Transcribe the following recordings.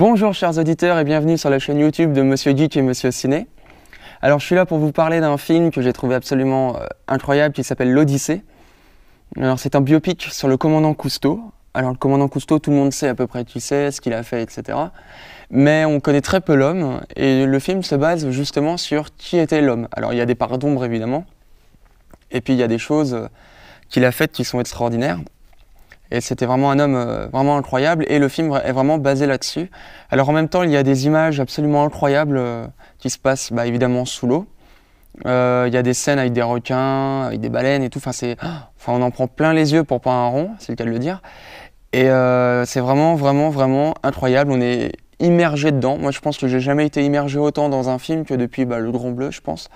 Bonjour chers auditeurs et bienvenue sur la chaîne YouTube de Monsieur Geek et Monsieur Ciné. Alors je suis là pour vous parler d'un film que j'ai trouvé absolument incroyable qui s'appelle L'Odyssée. Alors c'est un biopic sur le commandant Cousteau. Alors le commandant Cousteau, tout le monde sait à peu près qui c'est, ce qu'il a fait, etc. Mais on connaît très peu l'homme et le film se base justement sur qui était l'homme. Alors il y a des parts d'ombre évidemment et puis il y a des choses qu'il a faites qui sont extraordinaires. Et c'était vraiment un homme vraiment incroyable et le film est vraiment basé là-dessus. Alors en même temps, il y a des images absolument incroyables qui se passent évidemment sous l'eau. Il y a des scènes avec des requins, avec des baleines et tout. Enfin, on en prend plein les yeux pour pas un rond, c'est le cas de le dire. Et c'est vraiment incroyable. On est immergé dedans. Moi, je pense que j'ai jamais été immergé autant dans un film que depuis Le Grand Bleu, je pense.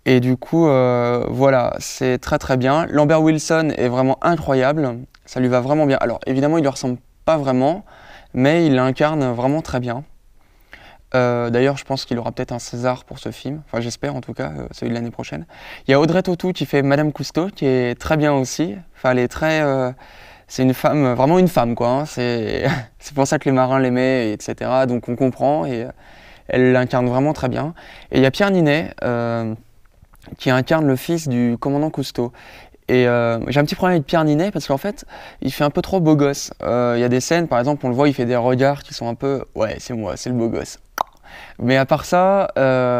Et du coup, voilà, c'est très bien. Lambert Wilson est vraiment incroyable. Ça lui va vraiment bien. Alors évidemment, il ne lui ressemble pas vraiment, mais il l'incarne vraiment très bien. D'ailleurs, je pense qu'il aura peut-être un César pour ce film. Enfin, j'espère en tout cas, celui de l'année prochaine. Il y a Audrey Tautou qui fait Madame Cousteau, qui est très bien aussi. Enfin, elle est très... c'est une femme, vraiment une femme, quoi. Hein. C'est pour ça que les marins l'aimaient, etc. Donc on comprend, et elle l'incarne vraiment très bien. Et il y a Pierre Ninet, qui incarne le fils du commandant Cousteau. Et j'ai un petit problème avec Pierre Ninet parce qu'en fait, il fait un peu trop beau gosse. Il y a des scènes, par exemple, on le voit, il fait des regards qui sont un peu « ouais, c'est moi, c'est le beau gosse ». Mais à part ça,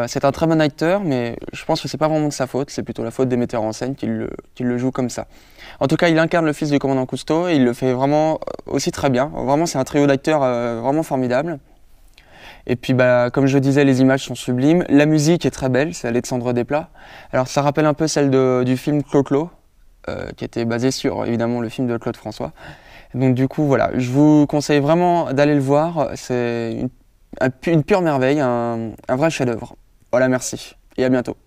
c'est un très bon acteur, mais je pense que c'est pas vraiment de sa faute, c'est plutôt la faute des metteurs en scène qui le jouent comme ça. En tout cas, il incarne le fils du commandant Cousteau et il le fait vraiment aussi très bien. Vraiment, c'est un trio d'acteurs vraiment formidable. Et puis, comme je disais, les images sont sublimes. La musique est très belle, c'est Alexandre Desplat. Alors, ça rappelle un peu celle du film Clo-Clo, qui était basé sur, évidemment, le film de Claude François. Donc, du coup, voilà, je vous conseille vraiment d'aller le voir. C'est une pure merveille, un vrai chef-d'œuvre. Voilà, merci et à bientôt.